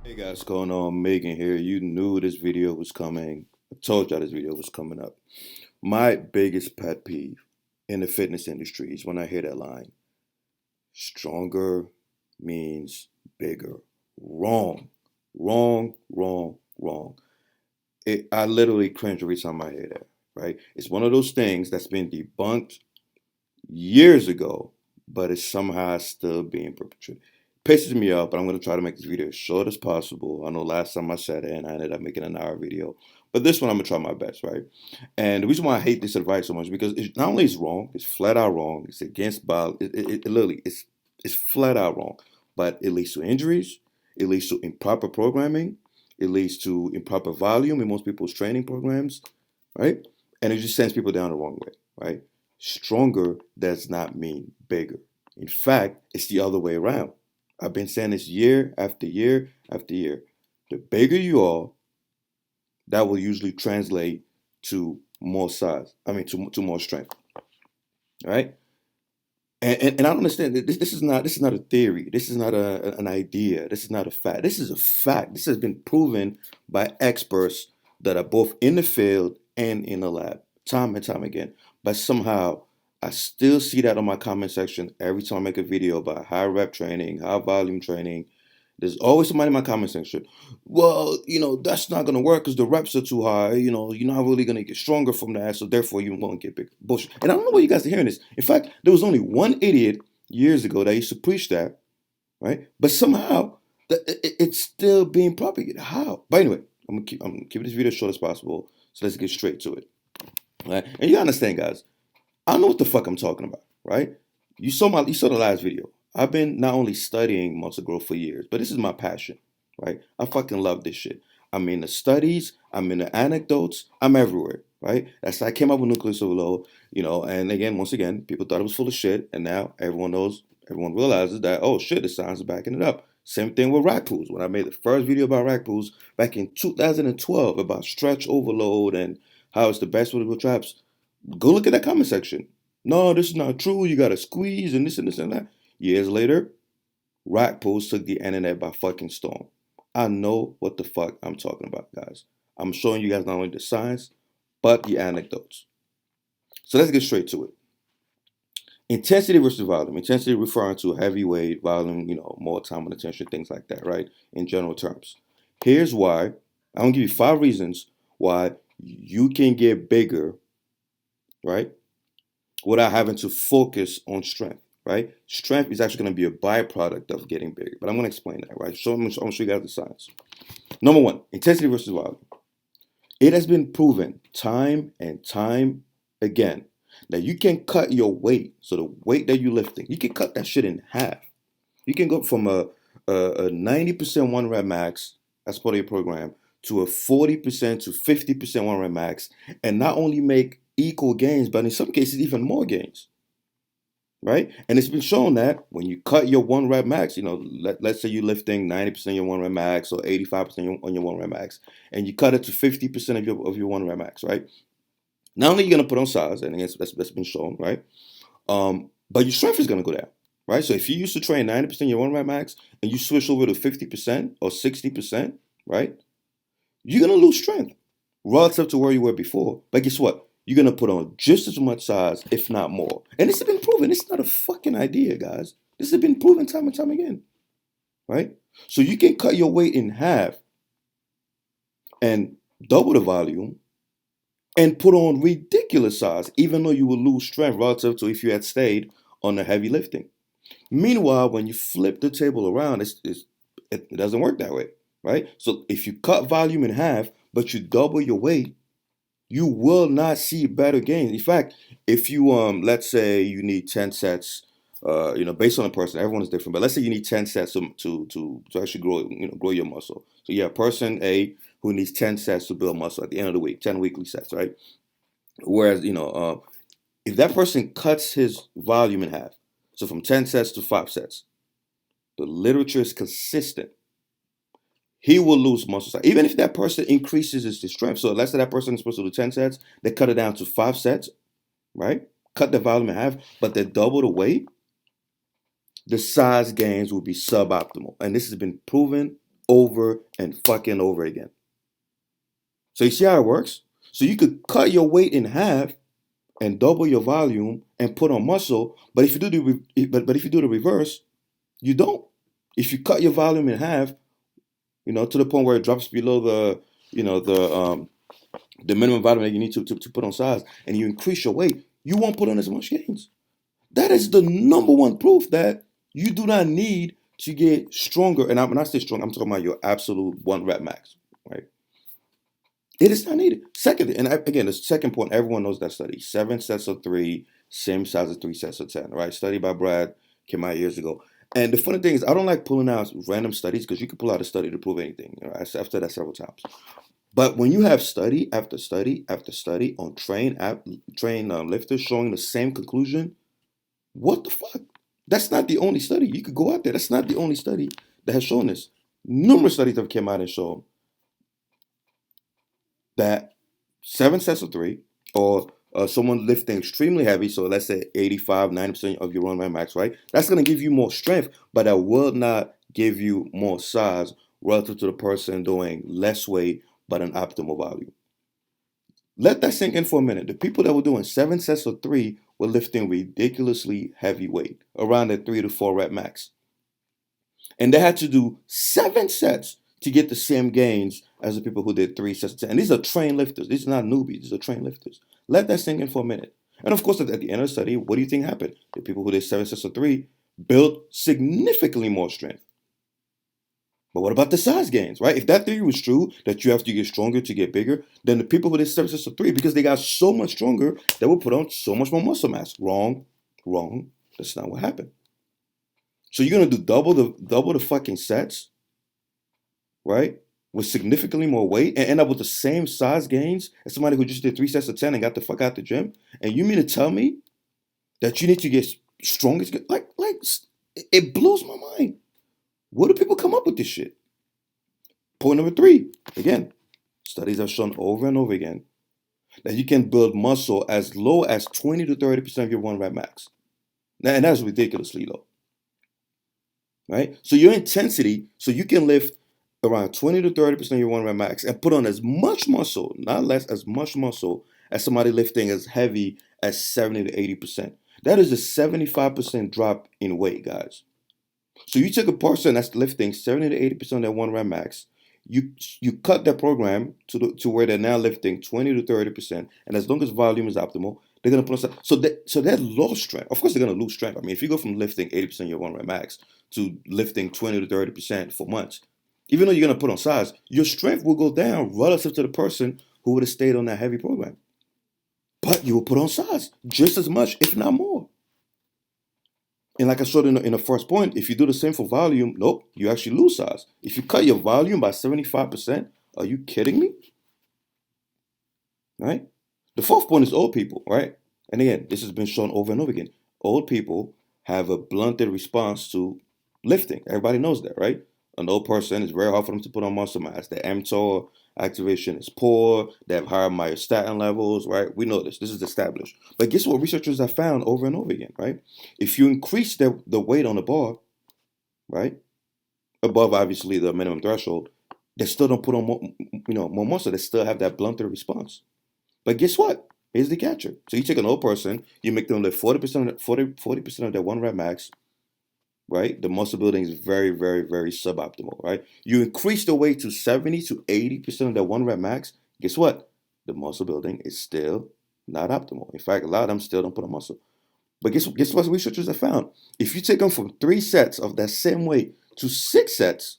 Hey guys, what's going on? Megan here. You knew this video was coming. I told y'all this video was coming up. My biggest pet peeve in the fitness industry is when I hear that line. Stronger means bigger. Wrong. Wrong, wrong, wrong. I literally cringe every time I hear that, right? It's one of those things that's been debunked years ago, but it's somehow still being perpetrated. Pisses me off, but I'm going to try to make this video as short as possible. I know last time I said it and I ended up making an hour video, but this one I'm going to try my best, right? And the reason why I hate this advice so much is because it's not only is wrong, it's flat out wrong. It's against biology. It literally it's flat out wrong, but it leads to injuries. It leads to improper programming. It leads to improper volume in most people's training programs, right? And it just sends people down the wrong way, right? Stronger does not mean bigger. In fact, it's the other way around. I've been saying this year after year after year. The bigger you are, that will usually translate to more size. I mean, to more strength, right? And I don't understand. This is not a theory. This is not an idea. This is not a fact. This is a fact. This has been proven by experts that are both in the field and in the lab, time and time again. But somehow, I still see that on my comment section every time I make a video about high rep training, high volume training. There's always somebody in my comment section. Well, that's not gonna work because the reps are too high. You're not really gonna get stronger from that, so therefore you won't get big. Bullshit. And I don't know why you guys are hearing this. In fact, there was only one idiot years ago that used to preach that, right? But somehow it's still being propagated. How? But anyway, I'm gonna keep this video as short as possible. So let's get straight to it. Right? And you understand, guys. I know what the fuck I'm talking about, right? You saw the last video. I've been not only studying muscle growth for years, but this is my passion, right? I fucking love this shit. I'm in the studies, I'm in the anecdotes, I'm everywhere, right? That's how I came up with nucleus overload, and again, once again, people thought it was full of shit, and now everyone knows, everyone realizes that, oh shit, the science is backing it up. Same thing with rack pulls. When I made the first video about rack pulls back in 2012 about stretch overload and how it's the best way to build traps, go look at that comment section. No, this is not true. You gotta squeeze and this and this and that. Years later, rack pulls took the internet by fucking storm. I know what the fuck I'm talking about, guys. I'm showing you guys not only the science, but the anecdotes. So let's get straight to it. Intensity versus volume. Intensity referring to heavy weight, volume, more time and attention, things like that, right? In general terms. Here's why. I'm gonna give you 5 reasons why you can get bigger, right? Without having to focus on strength, right? Strength is actually going to be a byproduct of getting bigger, but I'm going to explain that, right? So I'm going to show you guys the science. Number 1, intensity versus volume. It has been proven time and time again that you can cut your weight, so the weight that you're lifting, you can cut that shit in half. You can go from a 90% one rep max as part of your program to a 40% to 50% one rep max, and not only make equal gains, but in some cases even more gains, right? And it's been shown that when you cut your one rep max, let's say you're lifting 90% of your one rep max or 85% on your one rep max, and you cut it to 50% of your one rep max, right? Not only are you going to put on size, and that's been shown, right? But your strength is going to go down, right? So if you used to train 90% of your one rep max and you switch over to 50% or 60%, right? You're going to lose strength relative to where you were before. But guess what? You're going to put on just as much size, if not more. And this has been proven. It's not a fucking idea, guys. This has been proven time and time again, right? So you can cut your weight in half and double the volume and put on ridiculous size, even though you will lose strength relative to if you had stayed on the heavy lifting. Meanwhile, when you flip the table around, it doesn't work that way, right? So if you cut volume in half, but you double your weight, you will not see better gains. In fact, if you let's say you need 10 sets, based on a person, everyone is different, but let's say you need 10 sets to actually grow your muscle. So you have person A who needs 10 sets to build muscle at the end of the week, 10 weekly sets, right? Whereas, if that person cuts his volume in half, so from 10 sets to 5 sets, the literature is consistent. He will lose muscle size. Even if that person increases his strength. So let's say that person is supposed to do 10 sets, they cut it down to 5 sets, right? Cut the volume in half, but they double the weight, the size gains will be suboptimal. And this has been proven over and fucking over again. So you see how it works? So you could cut your weight in half and double your volume and put on muscle, but if you do the reverse, you don't. If you cut your volume in half, to the point where it drops below the minimum volume that you need to put on size, and you increase your weight, you won't put on as much gains. That is the number one proof that you do not need to get stronger. And when I say strong, I'm talking about your absolute 1 rep max, right? It is not needed. Second, and again, the second point, everyone knows that study. 7 sets of 3, same size as 3 sets of 10, right? Study by Brad, came out years ago. And the funny thing is, I don't like pulling out random studies because you can pull out a study to prove anything. I've said that several times. But when you have study after study after study on trained lifters showing the same conclusion, what the fuck? That's not the only study. You could go out there. That's not the only study that has shown this. Numerous studies have come out and shown that 7 sets of 3, or someone lifting extremely heavy, so let's say 85, 90% of your 1 rep max, right? That's going to give you more strength, but that will not give you more size relative to the person doing less weight but an optimal volume. Let that sink in for a minute. The people that were doing 7 sets of 3 were lifting ridiculously heavy weight, around a 3 to 4 rep max. And they had to do 7 sets to get the same gains as the people who did 3 sets of 10. And these are trained lifters. These are not newbies. These are trained lifters. Let that sink in for a minute. And of course, at the end of the study, what do you think happened? The people who did 7 sets of 3 built significantly more strength. But what about the size gains, right? If that theory was true, that you have to get stronger to get bigger, then the people who did 7 sets of 3, because they got so much stronger, they will put on so much more muscle mass. Wrong. That's not what happened. So you're gonna do double the fucking sets, right? With significantly more weight and end up with the same size gains as somebody who just did 3 sets of 10 and got the fuck out the gym. And you mean to tell me that you need to get stronger? Like it blows my mind. Where do people come up with this shit? Point number 3, again, studies have shown over and over again that you can build muscle as low as 20 to 30% of your 1 rep max. Now, and that's ridiculously low, right? So your intensity, so you can lift around 20 to 30% of your 1 rep max and put on as much muscle, not less, as much muscle as somebody lifting as heavy as 70 to 80%. That is a 75% drop in weight, guys. So you take a person that's lifting 70 to 80% of their 1 rep max, you cut their program to where they're now lifting 20 to 30%, and as long as volume is optimal, they're gonna put on so that lost strength. Of course, they're gonna lose strength. I mean, if you go from lifting 80% of your 1 rep max to lifting 20 to 30% for months, even though you're gonna put on size, your strength will go down relative to the person who would have stayed on that heavy program. But you will put on size just as much, if not more. And like I showed in the first point, if you do the same for volume, nope, you actually lose size. If you cut your volume by 75%, are you kidding me? Right? The fourth point is old people, right? And again, this has been shown over and over again. Old people have a blunted response to lifting. Everybody knows that, right? An old person, it's very hard for them to put on muscle mass. Their mTOR activation is poor. They have higher myostatin levels, right? We know this. This is established. But guess what researchers have found over and over again, right? If you increase the weight on the bar, right, above obviously the minimum threshold, they still don't put on more muscle. They still have that blunted response. But guess what? Here's the catcher. So you take an old person, you make them lift 40% of their 1 rep max, right? The muscle building is very, very, very suboptimal, right? You increase the weight to 70 to 80% of that 1 rep max. Guess what? The muscle building is still not optimal. In fact, a lot of them still don't put on muscle. But guess what researchers have found? If you take them from 3 sets of that same weight to 6 sets,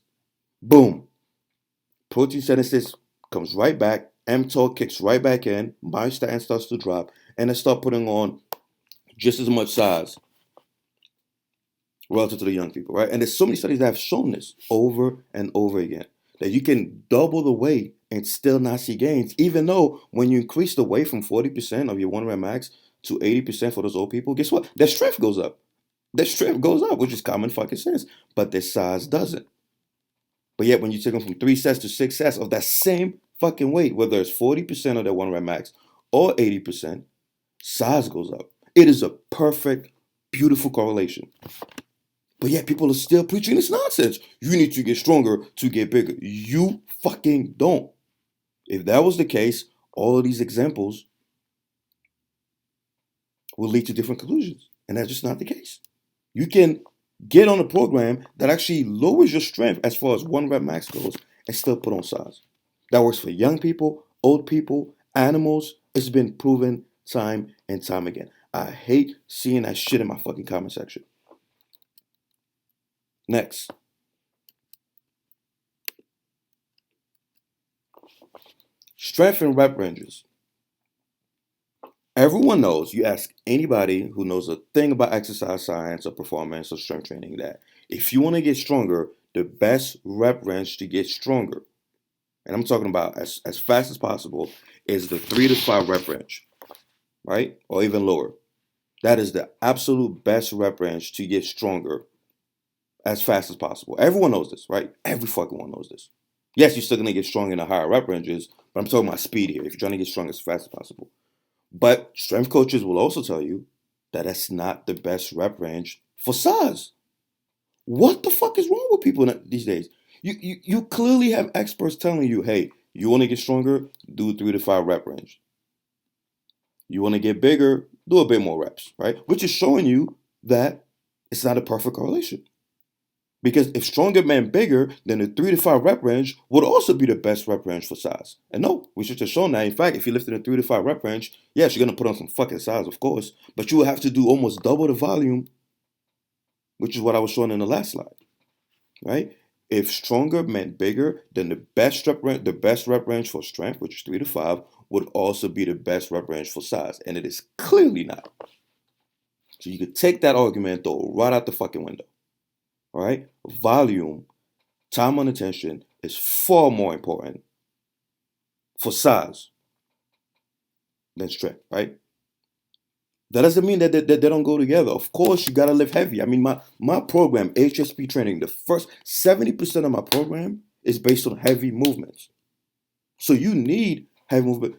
boom, protein synthesis comes right back, mTOR kicks right back in, myostatin starts to drop, and they start putting on just as much size relative to the young people, right? And there's so many studies that have shown this over and over again, that you can double the weight and still not see gains, even though when you increase the weight from 40% of your 1 rep max to 80% for those old people, guess what? Their strength goes up. Their strength goes up, which is common fucking sense, but their size doesn't. But yet when you take them from 3 sets to 6 sets of that same fucking weight, whether it's 40% of their 1 rep max or 80%, size goes up. It is a perfect, beautiful correlation. But yet people are still preaching this nonsense. You need to get stronger to get bigger. You fucking don't. If that was the case, all of these examples will lead to different conclusions. And that's just not the case. You can get on a program that actually lowers your strength as far as 1 rep max goes and still put on size. That works for young people, old people, animals. It's been proven time and time again. I hate seeing that shit in my fucking comment section. Next. Strength and rep ranges. Everyone knows, you ask anybody who knows a thing about exercise science or performance or strength training, that if you want to get stronger, the best rep range to get stronger, and I'm talking about as fast as possible, is the 3 to 5 rep range, right? Or even lower. That is the absolute best rep range to get stronger as fast as possible. Everyone knows this, right? Every fucking one knows this. Yes, you're still going to get strong in the higher rep ranges, but I'm talking about speed here. If you're trying to get strong as fast as possible. But strength coaches will also tell you that that's not the best rep range for size. What the fuck is wrong with people these days? You clearly have experts telling you, hey, you want to get stronger, do 3 to 5 rep range. You want to get bigger, do a bit more reps, right? Which is showing you that it's not a perfect correlation. Because if stronger meant bigger, then the 3 to 5 rep range would also be the best rep range for size. And no, research has shown that. In fact, if you lift in the 3 to 5 rep range, yes, you're going to put on some fucking size, of course, but you will have to do almost double the volume, which is what I was showing in the last slide, right? If stronger meant bigger, then the best rep range for strength, which is 3 to 5, would also be the best rep range for size. And it is clearly not. So you could take that argument, though, right out the fucking window. All right, volume, time on attention is far more important for size than strength, right? That doesn't mean that they don't go together. Of course, you gotta lift heavy. I mean, my program, HSP training, the first 70% of my program is based on heavy movements. So you need heavy movement.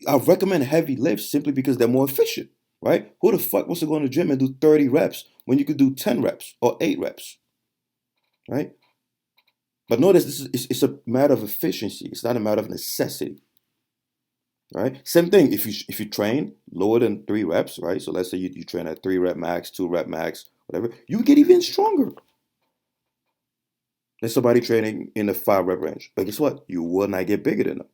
I recommend heavy lifts simply because they're more efficient, right? Who the fuck wants to go in the gym and do 30 reps when you could do 10 reps or 8 reps? Right? But notice it's a matter of efficiency. It's not a matter of necessity. Right? Same thing if you train lower than 3 reps, right? So let's say you train at 3 rep max, 2 rep max, whatever, you get even stronger than somebody training in the 5 rep range. But guess what? You will not get bigger than them.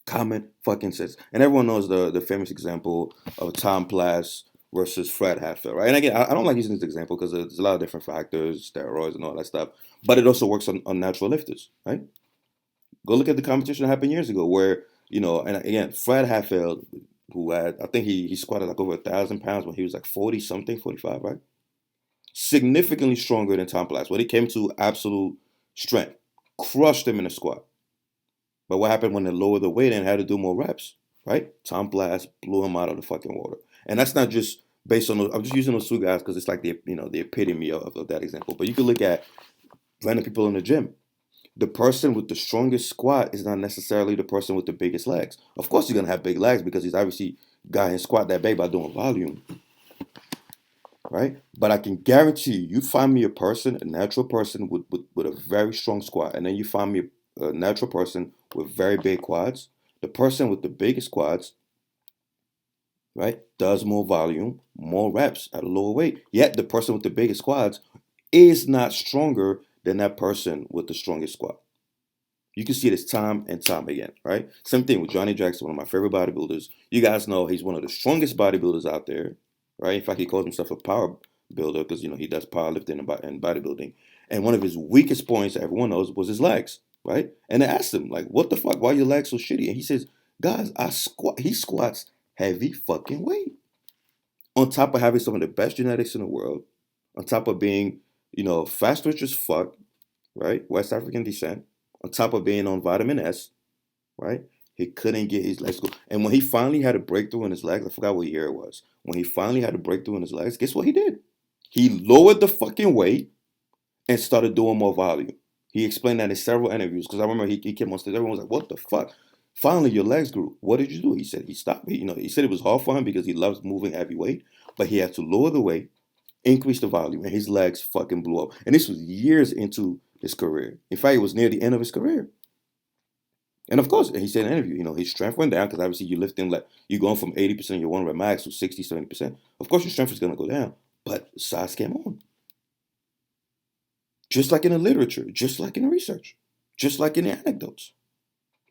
Common fucking sense. And everyone knows the famous example of Tom Plass versus Fred Hatfield, right? And again, I don't like using this example because there's a lot of different factors, steroids and all that stuff, but it also works on natural lifters, right? Go look at the competition that happened years ago where, and again, Fred Hatfield, who had, I think he squatted like over 1,000 pounds when he was like 40 something, 45, right? Significantly stronger than Tom Plass. When it came to absolute strength, crushed him in a squat. But what happened when they lowered the weight and had to do more reps, right? Tom Plass blew him out of the fucking water. And that's not just based on, I'm just using those 2 guys because it's like the epitome of that example. But you can look at random people in the gym. The person with the strongest squat is not necessarily the person with the biggest legs. Of course, he's going to have big legs because he's obviously got his squat that big by doing volume, right? But I can guarantee you find me a natural person with a very strong squat, and then you find me a natural person with very big quads. The person with the biggest quads, right, does more volume, more reps at a lower weight. Yet the person with the biggest quads is not stronger than that person with the strongest squat. You can see this time and time again, right? Same thing with Johnny Jackson, one of my favorite bodybuilders. You guys know he's one of the strongest bodybuilders out there, right? In fact, he calls himself a power builder because, he does powerlifting and bodybuilding. And one of his weakest points that everyone knows was his legs, right? And I asked him, like, what the fuck? Why are your legs so shitty? And he says, guys, he squats heavy fucking weight. On top of having some of the best genetics in the world, on top of being, fast twitch as fuck, right? West African descent, on top of being on vitamin S, right? He couldn't get his legs go. And when he finally had a breakthrough in his legs, I forgot what year it was. When he finally had a breakthrough in his legs, guess what he did? He lowered the fucking weight and started doing more volume. He explained that in several interviews because I remember he came on stage. Everyone was like, what the fuck? Finally, your legs grew. What did you do? He said he stopped. He said it was hard for him because he loves moving heavy weight, but he had to lower the weight increased the volume, and his legs fucking blew up. And this was years into his career. In fact, it was near the end of his career. And of course, he said in an interview, his strength went down because obviously you're lifting, like, you're going from 80% of your 1 rep max to 60, 70%. Of course, your strength is going to go down, but size came on. Just like in the literature, just like in the research, just like in the anecdotes,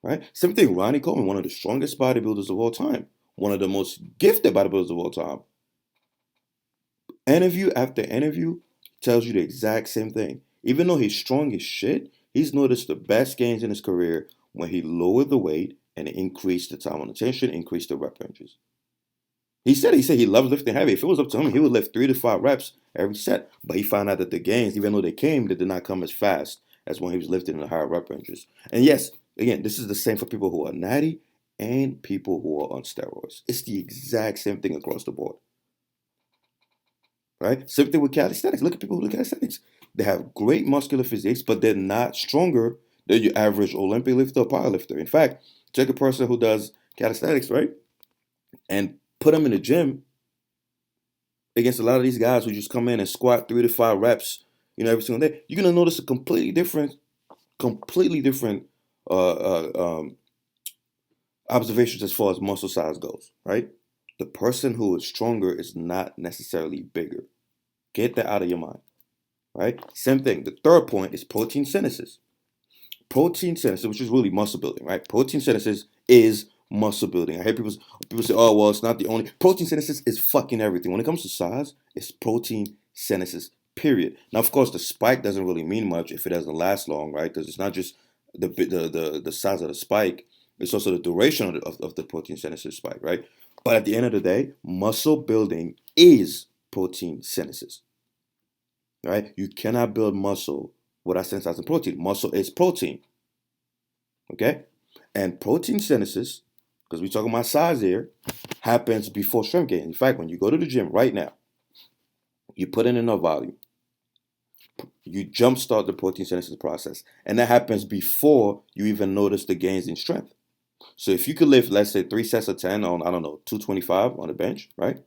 right? Same thing, Ronnie Coleman, one of the strongest bodybuilders of all time, one of the most gifted bodybuilders of all time. Interview after interview tells you the exact same thing. Even though he's strong as shit, he's noticed the best gains in his career when he lowered the weight and increased the time on attention, increased the rep ranges. He said he loves lifting heavy. If it was up to him, he would lift 3 to 5 reps every set. But he found out that the gains, even though they came, they did not come as fast as when he was lifting in the higher rep ranges. And yes, again, this is the same for people who are natty and people who are on steroids. It's the exact same thing across the board. Right? Same thing with calisthenics. Look at people who do calisthenics. They have great muscular physiques, but they're not stronger than your average Olympic lifter or powerlifter. In fact, check a person who does calisthenics, right? And put them in the gym against a lot of these guys who just come in and squat 3 to 5 reps, every single day. You're gonna notice a completely different observations as far as muscle size goes, right? The person who is stronger is not necessarily bigger. Get that out of your mind, right? Same thing. The third point is protein synthesis. Protein synthesis, which is really muscle building, right? Protein synthesis is muscle building. I hear people say, oh, well, it's not the only. Protein synthesis is fucking everything. When it comes to size, it's protein synthesis, period. Now, of course, the spike doesn't really mean much if it doesn't last long, right? Because it's not just the size of the spike. It's also the duration of the protein synthesis spike, right? But at the end of the day, muscle building is protein synthesis, right? You cannot build muscle without synthesizing protein. Muscle is protein, okay? And protein synthesis, because we're talking about size here, happens before strength gain. In fact, when you go to the gym right now, you put in enough volume, you jumpstart the protein synthesis process, and that happens before you even notice the gains in strength. So if you could lift, let's say 3 sets of 10 on, 225 on the bench, right?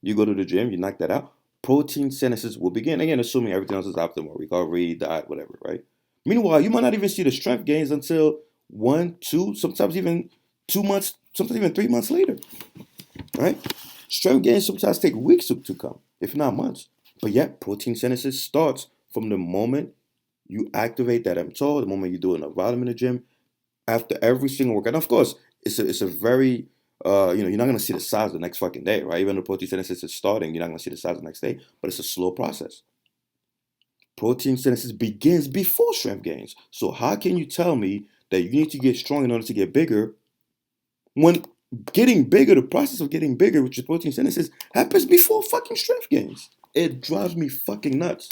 You go to the gym, you knock that out, protein synthesis will begin. Again, assuming everything else is optimal, recovery, diet, whatever, right? Meanwhile, you might not even see the strength gains until 1, 2, sometimes even 2 months, sometimes even 3 months later, right? Strength gains sometimes take weeks to come, if not months. But yet, protein synthesis starts from the moment you activate that mTOR, the moment you do enough volume in the gym, after every single workout. And of course, it's a very, you're not going to see the size the next fucking day, right? Even though protein synthesis is starting, you're not going to see the size the next day, but it's a slow process. Protein synthesis begins before strength gains. So how can you tell me that you need to get strong in order to get bigger when getting bigger, the process of getting bigger, which is protein synthesis, happens before fucking strength gains? It drives me fucking nuts.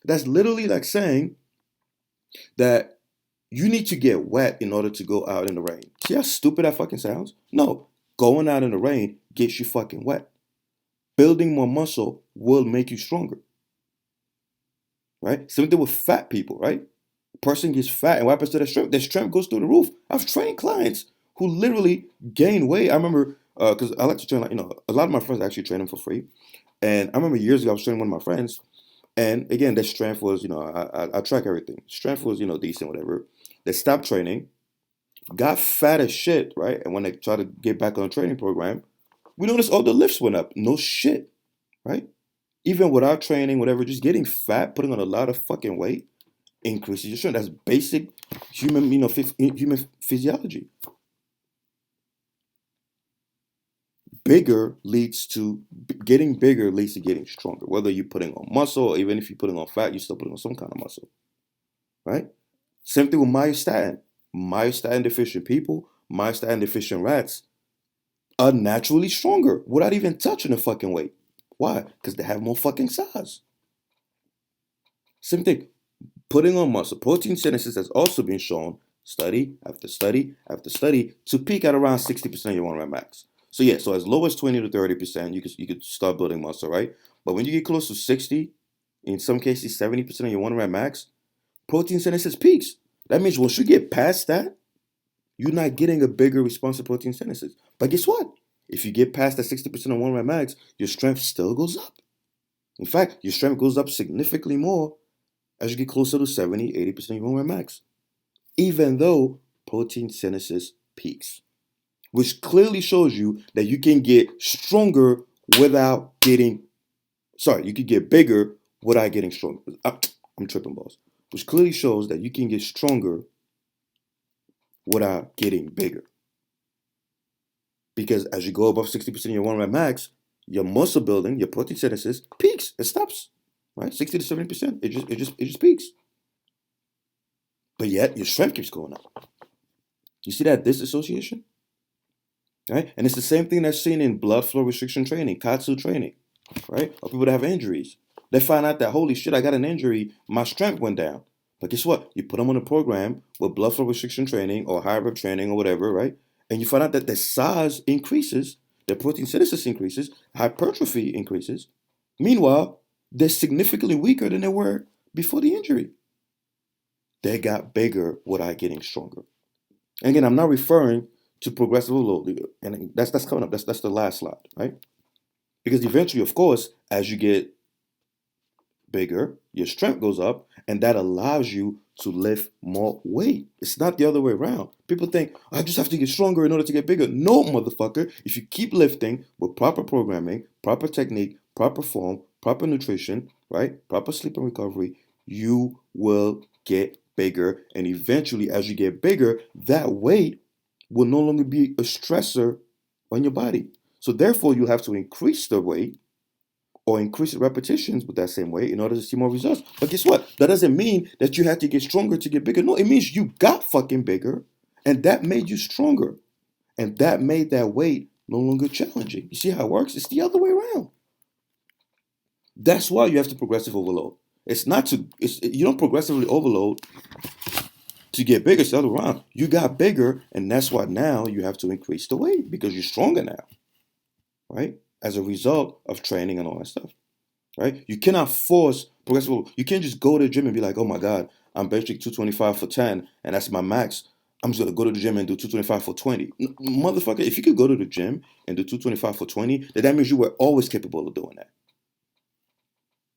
That's literally like saying that you need to get wet in order to go out in the rain. See how stupid that fucking sounds? No, going out in the rain gets you fucking wet. Building more muscle will make you stronger. Right? Same thing with fat people, right? The person gets fat, and what happens to their strength? Their strength goes through the roof. I've trained clients who literally gain weight. I remember, because I like to train, a lot of my friends actually train them for free. And I remember years ago, I was training one of my friends, and again, their strength was, I track everything. Strength was, decent, whatever. They stopped training, got fat as shit, right? And when they tried to get back on a training program, we noticed all the lifts went up. No shit, right? Even without training, whatever, just getting fat, putting on a lot of fucking weight, increases your strength. That's basic human, human physiology. Getting bigger leads to getting stronger. Whether you're putting on muscle, or even if you're putting on fat, you're still putting on some kind of muscle, right? Same thing with myostatin. Myostatin deficient people, myostatin deficient rats are naturally stronger without even touching the fucking weight. Why? Because they have more fucking size. Same thing. Putting on muscle. Protein synthesis has also been shown, study after study after study, to peak at around 60% of your 1 rep max. So yeah, so as low as 20 to 30%, you could start building muscle, right? But when you get close to 60, in some cases 70% of your 1 rep max, protein synthesis peaks. That means once you get past that, you're not getting a bigger response to protein synthesis. But guess what? If you get past that 60% of 1 rep max, your strength still goes up. In fact, your strength goes up significantly more as you get closer to 70, 80% of your bone max, even though protein synthesis peaks, which clearly shows you that you can get stronger without getting, you could get bigger without getting stronger. I'm tripping balls. Which clearly shows that you can get stronger without getting bigger. Because as you go above 60% of your 1 rep max, your muscle building, your protein synthesis peaks. It stops, right? 60 to 70%. It just peaks. But yet your strength keeps going up. You see that disassociation? Right? And it's the same thing that's seen in blood flow restriction training, Katsu training, right? Or people that have injuries. They find out that, holy shit, I got an injury, my strength went down. But guess what? You put them on a program with blood flow restriction training or high rep training or whatever, right? And you find out that the size increases, the protein synthesis increases, hypertrophy increases. Meanwhile, they're significantly weaker than they were before the injury. They got bigger without getting stronger. And again, I'm not referring to progressive overload, and that's coming up. That's the last slide, right? Because eventually, of course, as you get bigger, your strength goes up, and that allows you to lift more weight. It's not the other way around. People think, I just have to get stronger in order to get bigger. No, motherfucker. If you keep lifting with proper programming, proper technique, proper form, proper nutrition, right? Proper sleep and recovery, you will get bigger. And eventually, as you get bigger, that weight will no longer be a stressor on your body. So therefore, you have to increase the weight or increase the repetitions with that same weight in order to see more results. But guess what? That doesn't mean that you have to get stronger to get bigger. No, it means you got fucking bigger, and that made you stronger. And that made that weight no longer challenging. You see how it works? It's the other way around. That's why you have to progressive overload. You don't progressively overload to get bigger. It's the other way around. You got bigger, and that's why now you have to increase the weight because you're stronger now, right? As a result of training and all that stuff, right? You cannot force progressive. You can't just go to the gym and be like, oh my God, I'm benching 225 for 10 and that's my max. I'm just going to go to the gym and do 225 for 20. Motherfucker, if you could go to the gym and do 225 for 20, then that means you were always capable of doing that.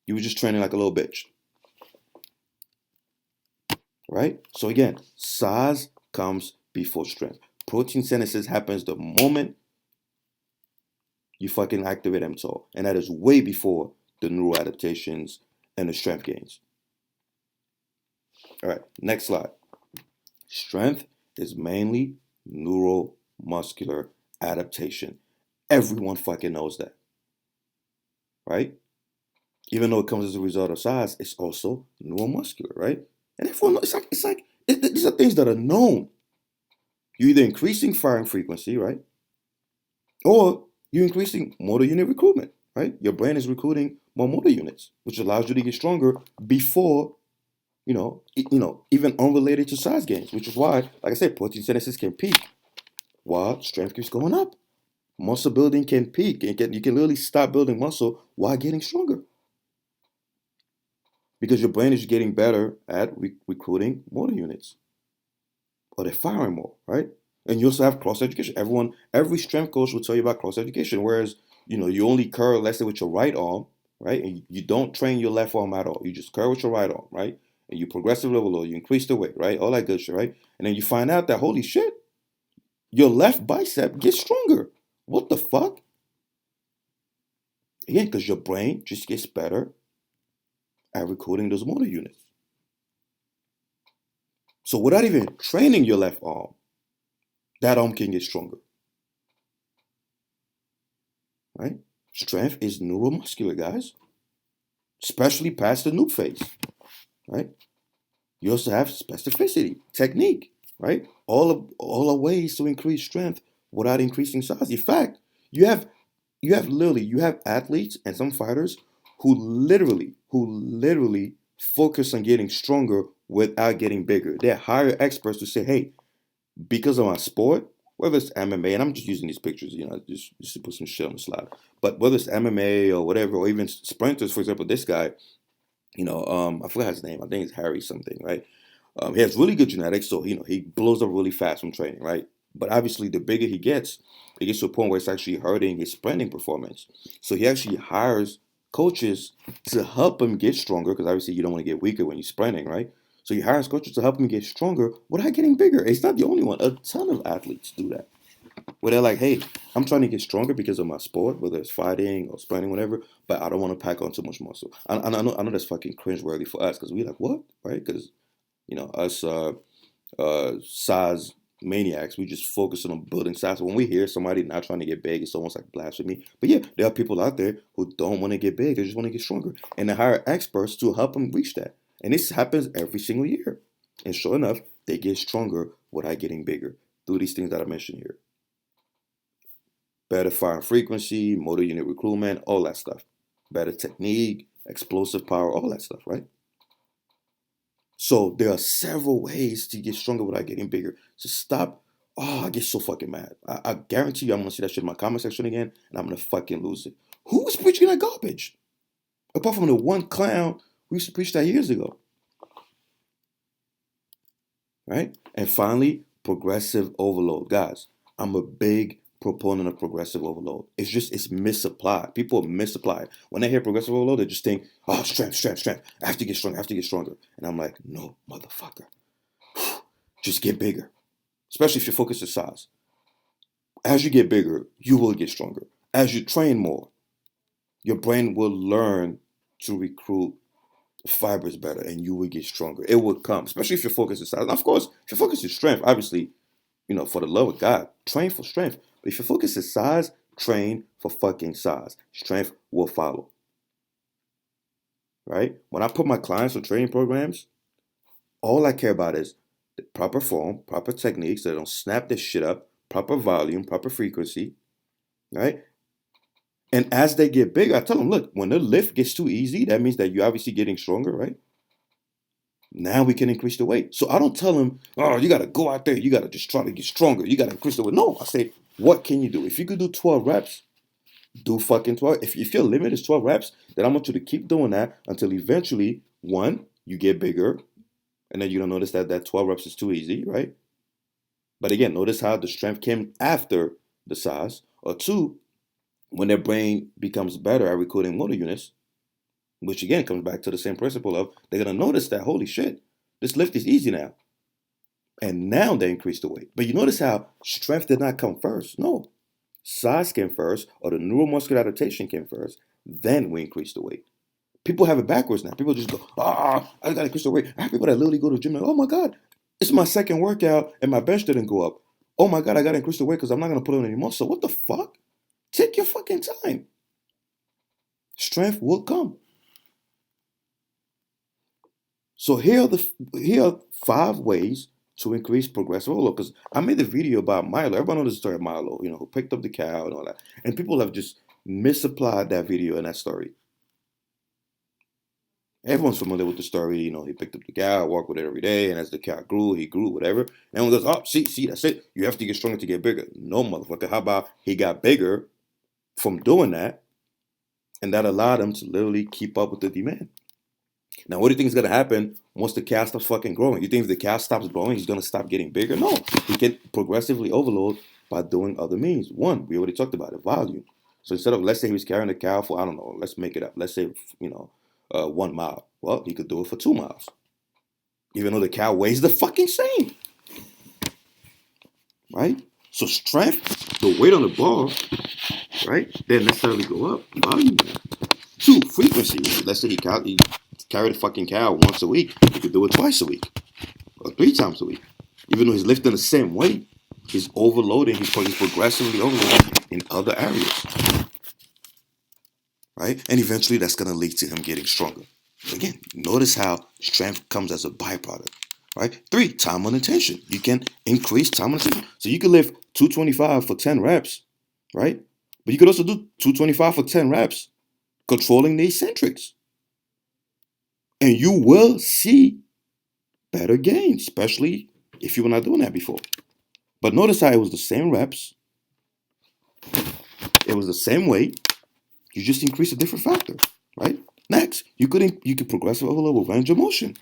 You were just training like a little bitch, right? So again, size comes before strength. Protein synthesis happens the moment you fucking activate mTOR. And that is way before the neural adaptations and the strength gains. All right, next slide. Strength is mainly neuromuscular adaptation. Everyone fucking knows that, right? Even though it comes as a result of size, it's also neuromuscular, right? And everyone knows, these are things that are known. You're either increasing firing frequency, right? Or you're increasing motor unit recruitment, right? Your brain is recruiting more motor units, which allows you to get stronger before, even unrelated to size gains, which is why, like I said, protein synthesis can peak while strength keeps going up. Muscle building can peak. You can literally stop building muscle while getting stronger. Because your brain is getting better at recruiting motor units. Or they're firing more, right? And you also have cross education. Every strength coach will tell you about cross education. Whereas, you only curl, let's say, with your right arm, right? And you don't train your left arm at all. You just curl with your right arm, right? And you progressively overload, you increase the weight, right? All that good shit, right? And then you find out that, holy shit, your left bicep gets stronger. What the fuck? Again, because your brain just gets better at recruiting those motor units. So without even training your left arm, that arm can get stronger. Right? Strength is neuromuscular, guys. Especially past the noob phase. Right? You also have specificity, technique, right? All are ways to increase strength without increasing size. In fact, you have athletes and some fighters who literally focus on getting stronger without getting bigger. They're hire experts to say, hey, because of my sport, whether it's MMA, and I'm just using these pictures, just to put some shit on the slide. But whether it's MMA or whatever, or even sprinters, for example, this guy, I forgot his name. I think it's Harry something, right? He has really good genetics, so he blows up really fast from training, right? But obviously, the bigger he gets to a point where it's actually hurting his sprinting performance. So he actually hires coaches to help him get stronger, because obviously you don't want to get weaker when you're sprinting, right? So you hire coaches to help him get stronger without getting bigger. It's not the only one. A ton of athletes do that. Where they're like, hey, I'm trying to get stronger because of my sport, whether it's fighting or sprinting, whatever, but I don't want to pack on too much muscle. I know that's fucking cringeworthy for us because we're like, what? Right? Because, us size maniacs, we just focus on building size. So when we hear somebody not trying to get big, it's almost like blasphemy. But yeah, there are people out there who don't want to get big. They just want to get stronger. And they hire experts to help them reach that. And this happens every single year. And sure enough, they get stronger without getting bigger through these things that I mentioned here. Better firing frequency, motor unit recruitment, all that stuff. Better technique, explosive power, all that stuff, right? So there are several ways to get stronger without getting bigger. So stop. Oh, I get so fucking mad. I guarantee you I'm going to see that shit in my comment section again, and I'm going to fucking lose it. Who was preaching that garbage? Apart from the one clown who used to preach that years ago. Right? And finally, progressive overload. Guys, I'm a big proponent of progressive overload. It's misapplied. People misapply it. When they hear progressive overload, they just think, oh, strength. I have to get stronger. And I'm like, no, motherfucker. Just get bigger. Especially if your focus is size. As you get bigger, you will get stronger. As you train more, your brain will learn to recruit fibers better and you will get stronger. It will come, especially if your focus is size. Of course, if your focus is strength, obviously, for the love of God, train for strength. But if your focus is size, train for fucking size. Strength will follow. Right? When I put my clients on training programs, all I care about is the proper form, proper techniques, so they don't snap this shit up, proper volume, proper frequency, right? And as they get bigger, I tell them, look, when the lift gets too easy, that means that you're obviously getting stronger, right? Now we can increase the weight. So I don't tell them, oh, you got to go out there. You got to just try to get stronger. You got to increase the weight. No, I say, what can you do? If you could do 12 reps, do fucking 12. If your limit is 12 reps, then I want you to keep doing that until eventually, one, you get bigger. And then you don't notice that 12 reps is too easy, right? But again, notice how the strength came after the size. Or two, when their brain becomes better at recruiting motor units, which again comes back to the same principle of they're going to notice that, holy shit, this lift is easy now. And now they increase the weight. But you notice how strength did not come first. No. Size came first, or the neuromuscular adaptation came first. Then we increase the weight. People have it backwards now. People just go, I got to increase the weight. I have people that literally go to the gym like, oh my God, it's my second workout and my bench didn't go up. Oh my God, I got to increase the weight because I'm not going to put on any muscle. What the fuck? Take your fucking time. Strength will come. So here are 5 ways to increase progressive overload. Because I made the video about Milo. Everyone knows the story of Milo, who picked up the cow and all that. And people have just misapplied that video and that story. Everyone's familiar with the story. He picked up the cow, walked with it every day, and as the cow grew, he grew, whatever. And everyone goes, oh, see, that's it. You have to get stronger to get bigger. No, motherfucker. How about he got bigger from doing that, and that allowed him to literally keep up with the demand. Now, what do you think is going to happen once the cow stops fucking growing? You think if the cow stops growing, he's going to stop getting bigger? No. He can progressively overload by doing other means. One, we already talked about it, volume. So instead of, let's say he was carrying the cow for, I don't know, let's make it up. Let's say, 1 mile. Well, he could do it for 2 miles. Even though the cow weighs the fucking same. Right? So strength, the weight on the ball, right, didn't necessarily go up. Volume. 2, frequency. Let's say he carried a fucking cow once a week. He could do it twice a week. Or 3 times a week. Even though he's lifting the same weight, he's overloading. He's progressively overloading in other areas. Right? And eventually that's going to lead to him getting stronger. Again, notice how strength comes as a byproduct. Right? 3, time on attention. You can increase time on attention. So you can lift 225 for 10 reps. Right? But you could also do 225 for 10 reps. Controlling the eccentrics. And you will see better gains, especially if you were not doing that before. But notice how it was the same reps. It was the same weight. You just increase a different factor, right? Next, you could progressive overload with range of motion,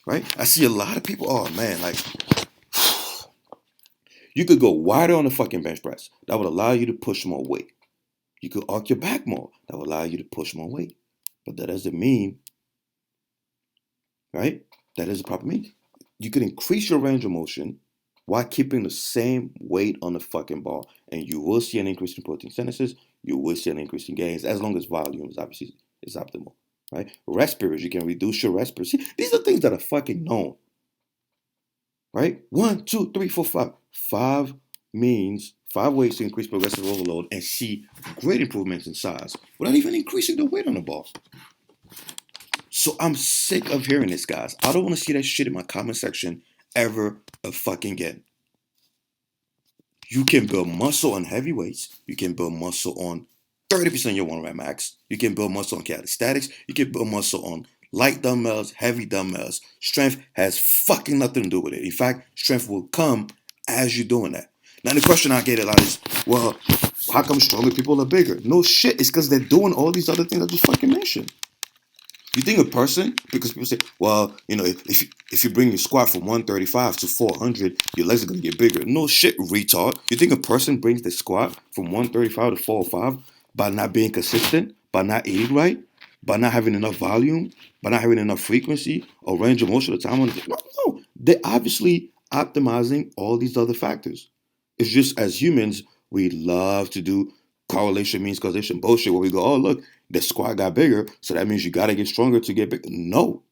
right? I see a lot of people, oh man, like, you could go wider on the fucking bench press. That would allow you to push more weight. You could arc your back more. That will allow you to push more weight. But that doesn't mean, right? That doesn't properly mean. You could increase your range of motion while keeping the same weight on the fucking bar. And you will see an increase in protein synthesis. You will see an increase in gains as long as volume is obviously is optimal, right? Rest periods, you can reduce your rest periods. See, these are things that are fucking known, right? 1, 2, 3, 4, 5. 5 means 5 ways to increase progressive overload and see great improvements in size without even increasing the weight on the bar. So I'm sick of hearing this, guys. I don't want to see that shit in my comment section ever fucking again. You can build muscle on heavy weights. You can build muscle on 30% of your 1 rep max. You can build muscle on calisthenics. You can build muscle on light dumbbells, heavy dumbbells. Strength has fucking nothing to do with it. In fact, strength will come as you're doing that. Now, the question I get a lot is, well, how come stronger people are bigger? No shit. It's because they're doing all these other things I just fucking mentioned. You think a person, because people say, well, you know, if you bring your squat from 135 to 400, your legs are going to get bigger. No shit, retard. You think a person brings the squat from 135 to 405 by not being consistent, by not eating right, by not having enough volume, by not having enough frequency or range of motion of time on it? No, they're obviously optimizing all these other factors. It's just as humans, we love to do correlation means causation bullshit where we go, oh, look, the squat got bigger, so that means you got to get stronger to get bigger. No.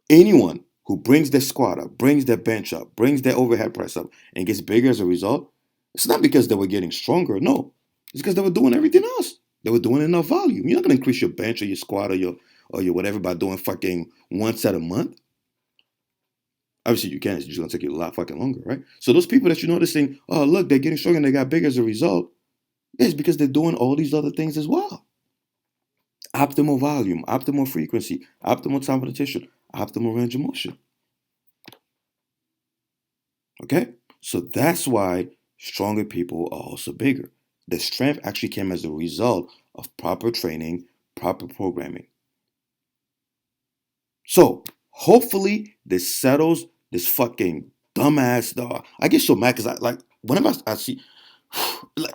Anyone who brings their squat up, brings their bench up, brings their overhead press up, and gets bigger as a result, it's not because they were getting stronger. No. It's because they were doing everything else. They were doing enough volume. You're not going to increase your bench or your squat or your whatever by doing fucking 1 set a month. Obviously, you can. It's just going to take you a lot fucking longer, right? So those people that you're noticing, oh, look, they're getting stronger and they got bigger as a result, it's because they're doing all these other things as well. Optimal volume, optimal frequency, optimal time of repetition, optimal range of motion. Okay? So that's why stronger people are also bigger. The strength actually came as a result of proper training, proper programming. So hopefully this settles this fucking dumbass dog. I get so mad because whenever I see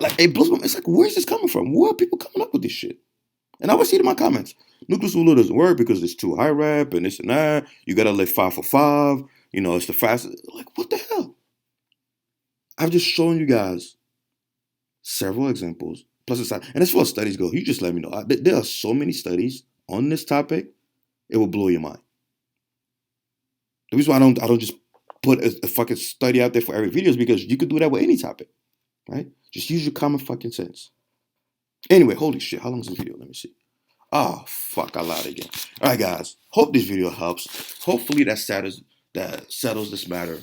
like it blows my mind. It's like, where's this coming from? Where are people coming up with this shit? And I always see it in my comments. Nucleus Ulu doesn't work because it's too high rep and this and that. You gotta lift 5 for 5. You know, it's the fastest. Like, what the hell? I've just shown you guys several examples. Plus, and as far as studies go, you just let me know. There are so many studies on this topic, it will blow your mind. The reason why I don't just put a fucking study out there for every video is because you could do that with any topic, right? Just use your common fucking sense. Anyway, holy shit, how long is this video? Let me see. Oh, fuck, I lied again. All right, guys, hope this video helps. Hopefully that settles this matter.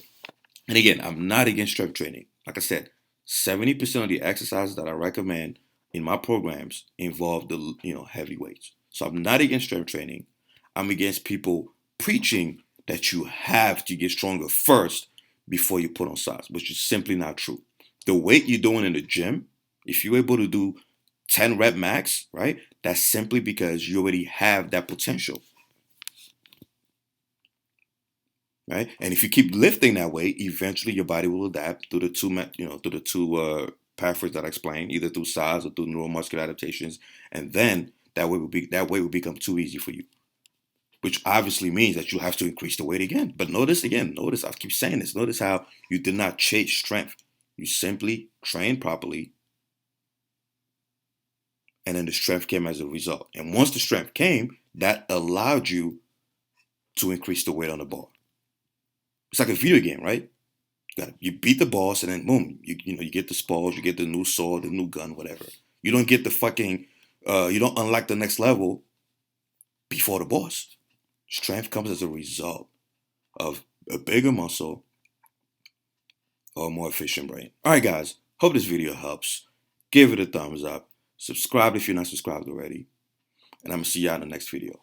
And again, I'm not against strength training. Like I said, 70% of the exercises that I recommend in my programs involve the heavy weights. So I'm not against strength training. I'm against people preaching that you have to get stronger first before you put on size, which is simply not true. The weight you're doing in the gym, if you're able to do 10 rep max, right? That's simply because you already have that potential, right? And if you keep lifting that weight, eventually your body will adapt through the two pathways that I explained, either through size or through neuromuscular adaptations, and then that weight will become too easy for you, which obviously means that you have to increase the weight again. But notice, I keep saying this. Notice how you did not chase strength. You simply trained properly. And then the strength came as a result. And once the strength came, that allowed you to increase the weight on the bar. It's like a video game, right? You beat the boss, and then boom, you get the spoils, you get the new sword, the new gun, whatever. You don't get the fucking, you don't unlock the next level before the boss. Strength comes as a result of a bigger muscle or a more efficient brain. All right, guys. Hope this video helps. Give it a thumbs up. Subscribe if you're not subscribed already. And I'm going to see y'all in the next video.